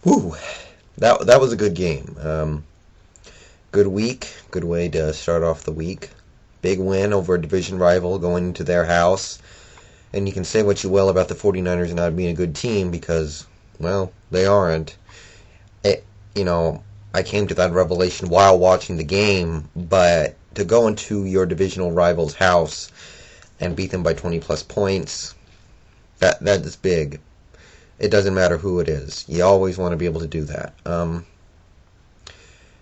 Whew, that was a good game. Good week, good way to start off the week. Big win over a division rival going into their house. And you can say what you will about the 49ers not being a good team because, well, they aren't. It, you know, I came to that revelation while watching the game, but to go into your divisional rival's house and beat them by 20 plus points, that is big. It doesn't matter who it is. You always want to be able to do that.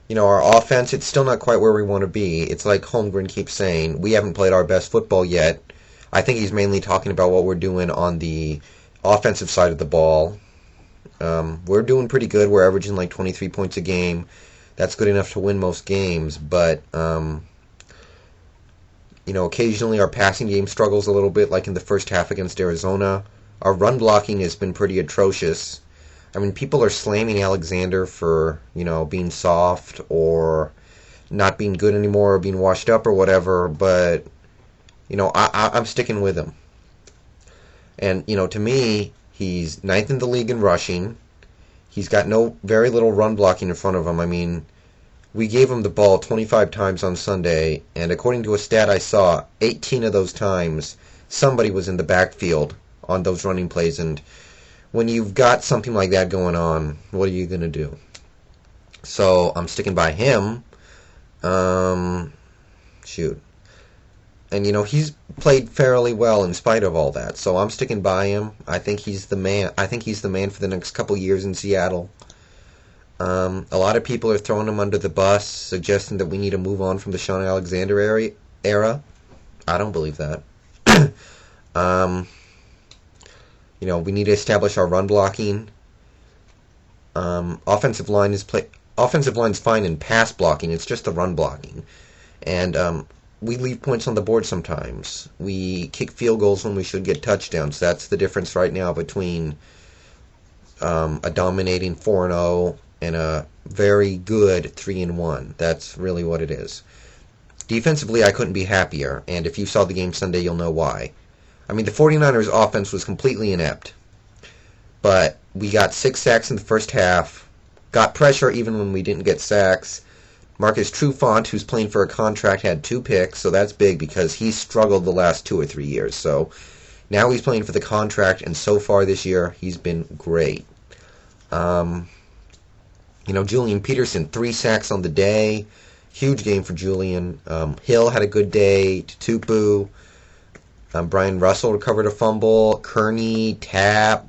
Our offense, it's still not quite where we want to be. It's like Holmgren keeps saying, we haven't played our best football yet. I think he's mainly talking about what we're doing on the offensive side of the ball. We're doing pretty good. We're averaging like 23 points a game. That's good enough to win most games, but occasionally our passing game struggles a little bit, like in the first half against Arizona. Our run blocking has been pretty atrocious. I mean, people are slamming Alexander for, being soft or not being good anymore or being washed up or whatever, but, I'm sticking with him. And, to me, he's ninth in the league in rushing. He's got very little run blocking in front of him. I mean, we gave him the ball 25 times on Sunday, and according to a stat I saw, 18 of those times, somebody was in the backfield on those running plays, and when you've got something like that going on, what are you going to do? So I'm sticking by him. Shoot. And, he's played fairly well in spite of all that. So I'm sticking by him. I think he's the man. I think he's the man for the next couple years in Seattle. A lot of people are throwing him under the bus, suggesting that we need to move on from the Sean Alexander era. I don't believe that. We need to establish our run blocking. Offensive line's fine in pass blocking. It's just the run blocking, and we leave points on the board sometimes. We kick field goals when we should get touchdowns. That's the difference right now between a dominating 4-0 and a very good 3-1. That's really what it is. Defensively, I couldn't be happier, and if you saw the game Sunday, you'll know why. I mean, the 49ers offense was completely inept, but we got 6 sacks in the first half, got pressure even when we didn't get sacks. Marcus Trufant, who's playing for a contract, had 2 picks, so that's big because he struggled the last 2 or 3 years. So now he's playing for the contract, and so far this year, he's been great. Julian Peterson, 3 sacks on the day. Huge game for Julian. Hill had a good day. Tupu. Brian Russell recovered a fumble. Kearney, Tapp,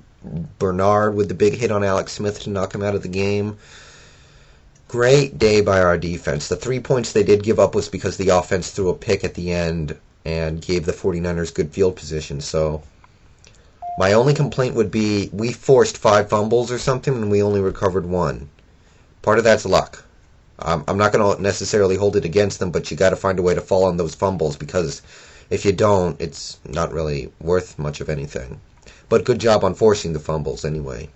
Bernard with the big hit on Alex Smith to knock him out of the game. Great day by our defense. The 3 points they did give up was because the offense threw a pick at the end and gave the 49ers good field position. So my only complaint would be we forced 5 fumbles or something and we only recovered 1. Part of that's luck. I'm not going to necessarily hold it against them, but you got to find a way to fall on those fumbles because if you don't, it's not really worth much of anything. But good job on forcing the fumbles anyway.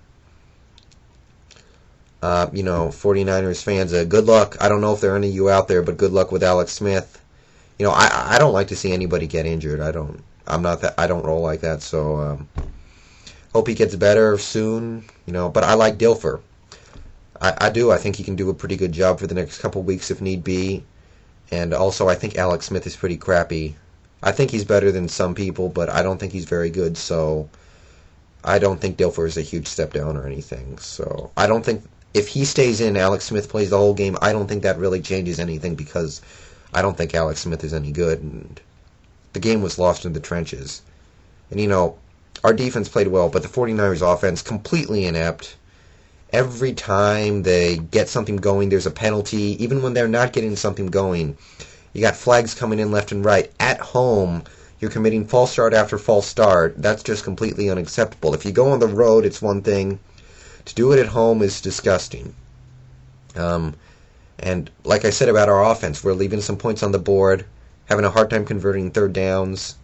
49ers fans, good luck. I don't know if there are any of you out there, but good luck with Alex Smith. I don't like to see anybody get injured. I don't roll like that, so hope he gets better soon, but I like Dilfer. I do. I think he can do a pretty good job for the next couple weeks if need be. And also, I think Alex Smith is pretty crappy. I think he's better than some people, but I don't think he's very good, so I don't think Dilfer is a huge step down or anything. So I don't think if he stays in, Alex Smith plays the whole game, I don't think that really changes anything because I don't think Alex Smith is any good. And the game was lost in the trenches. And, our defense played well, but the 49ers offense completely inept. Every time they get something going, there's a penalty. Even when they're not getting something going, you got flags coming in left and right. At home, you're committing false start after false start. That's just completely unacceptable. If you go on the road, it's one thing. To do it at home is disgusting. And like I said about our offense, we're leaving some points on the board, having a hard time converting third downs,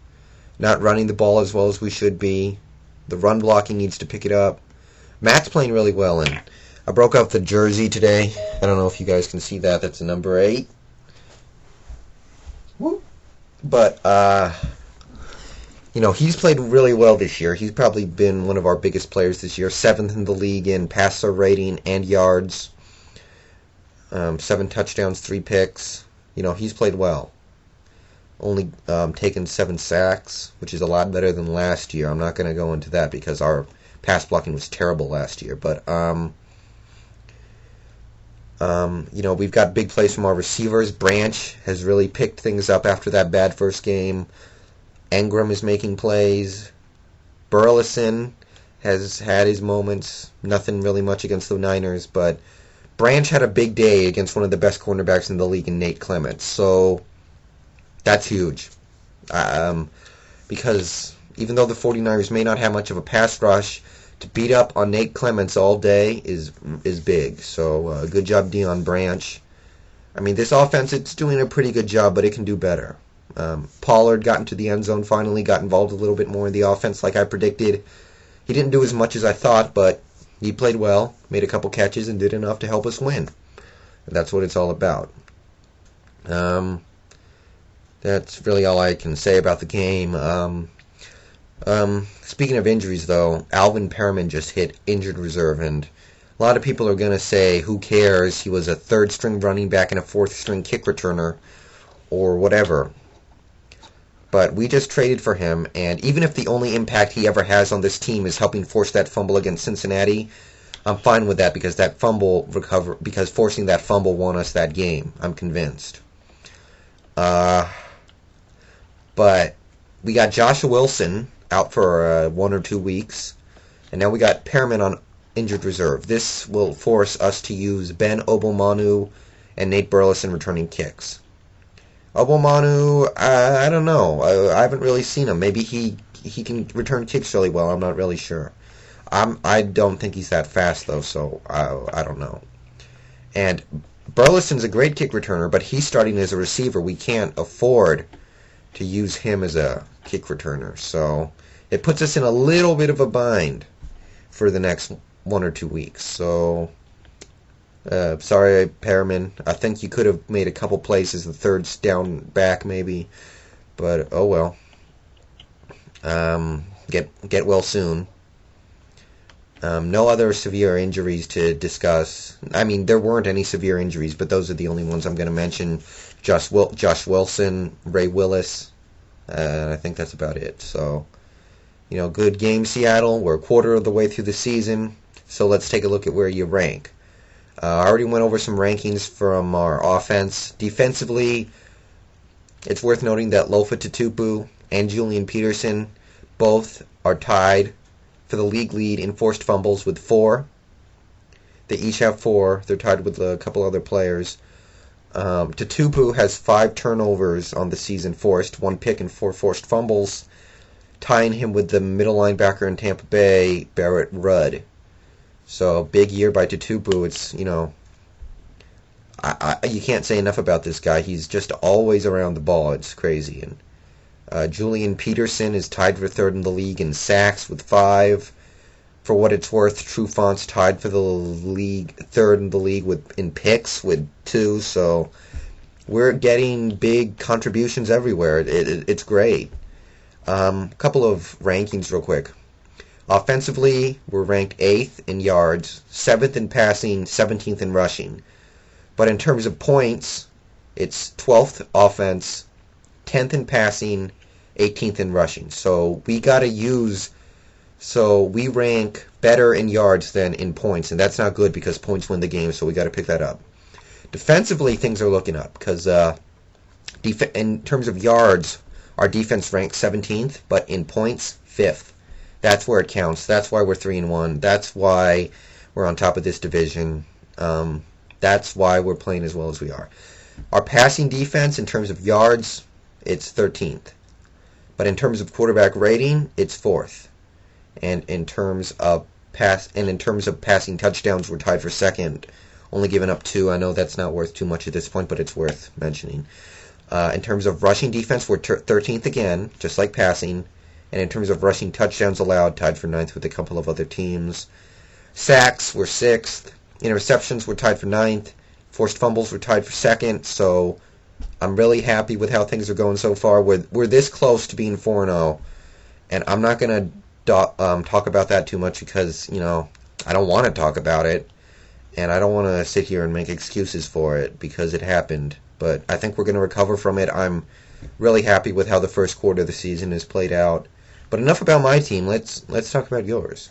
not running the ball as well as we should be. The run blocking needs to pick it up. Matt's playing really well, and I broke out the jersey today. I don't know if you guys can see that. That's a number 8. Woo. But, He's played really well this year. He's probably been one of our biggest players this year. 7th in the league in passer rating and yards. 7 touchdowns, 3 picks. He's played well. Only taken 7 sacks, which is a lot better than last year. I'm not going to go into that because our pass blocking was terrible last year. But, we've got big plays from our receivers. Branch has really picked things up after that bad first game. Engram is making plays. Burleson has had his moments. Nothing really much against the Niners, but Branch had a big day against one of the best cornerbacks in the league in Nate Clements. So that's huge. Because even though the 49ers may not have much of a pass rush, to beat up on Nate Clements all day is big. So good job, Deion Branch. I mean, this offense, it's doing a pretty good job, but it can do better. Pollard got into the end zone finally, got involved a little bit more in the offense like I predicted. He didn't do as much as I thought, but he played well, made a couple catches, and did enough to help us win. And that's what it's all about. That's really all I can say about the game. Speaking of injuries, though, Alvin Perriman just hit injured reserve, and a lot of people are going to say, who cares? He was a third-string running back and a fourth-string kick returner, or whatever. But we just traded for him, and even if the only impact he ever has on this team is helping force that fumble against Cincinnati, I'm fine with that because forcing that fumble won us that game. I'm convinced. But we got Joshua Wilson out for 1 or 2 weeks, and now we got Perriman on injured reserve. This will force us to use Ben Obomanu and Nate Burleson returning kicks. Obomanu, I don't know. I haven't really seen him. Maybe he can return kicks really well. I'm not really sure. I don't think he's that fast, though, so I don't know. And Burleson's a great kick returner, but he's starting as a receiver. We can't afford to use him as a kick returner. So it puts us in a little bit of a bind for the next 1 or 2 weeks. So sorry, Perriman. I think you could have made a couple plays as the third down back, maybe. But oh well. Get well soon. No other severe injuries to discuss. I mean, there weren't any severe injuries, but those are the only ones I'm going to mention. Josh Wilson, Ray Willis. I think that's about it. So, good game, Seattle. We're a quarter of the way through the season. So let's take a look at where you rank. I already went over some rankings from our offense. Defensively, it's worth noting that Lofa Tatupu and Julian Peterson both are tied for the league lead in forced fumbles with 4. They each have 4. They're tied with a couple other players. Tatupu has 5 turnovers on the season forced, 1 pick and 4 forced fumbles, tying him with the middle linebacker in Tampa Bay, Barrett Rudd. So, big year by Tatupu. It's, you can't say enough about this guy. He's just always around the ball. It's crazy. And Julian Peterson is tied for 3rd in the league in sacks with 5. For what it's worth, Trufant's tied for the league 3rd in the league in picks with 2. So we're getting big contributions everywhere. It's great. Couple of rankings real quick. Offensively, we're ranked 8th in yards, 7th in passing, 17th in rushing. But in terms of points, it's 12th offense, 10th in passing, 18th in rushing. So we rank better in yards than in points, and that's not good because points win the game, so we got to pick that up. Defensively, things are looking up because in terms of yards, our defense ranks 17th, but in points, 5th. That's where it counts. That's why we're 3-1. That's why we're on top of this division. That's why we're playing as well as we are. Our passing defense, in terms of yards, it's 13th. But in terms of quarterback rating, it's 4th. And in terms of passing touchdowns, we're tied for 2nd, only giving up 2. I know that's not worth too much at this point, but it's worth mentioning. In terms of rushing defense, we're 13th again, just like passing. And in terms of rushing touchdowns allowed, tied for 9th with a couple of other teams. Sacks, we're 6th. Interceptions, we're tied for 9th. Forced fumbles, we're tied for 2nd. So I'm really happy with how things are going so far. We're this close to being 4-0. And I'm not going to talk about that too much because, I don't want to talk about it. And I don't want to sit here and make excuses for it because it happened. But I think we're going to recover from it. I'm really happy with how the first quarter of the season has played out. But enough about my team. Let's talk about yours.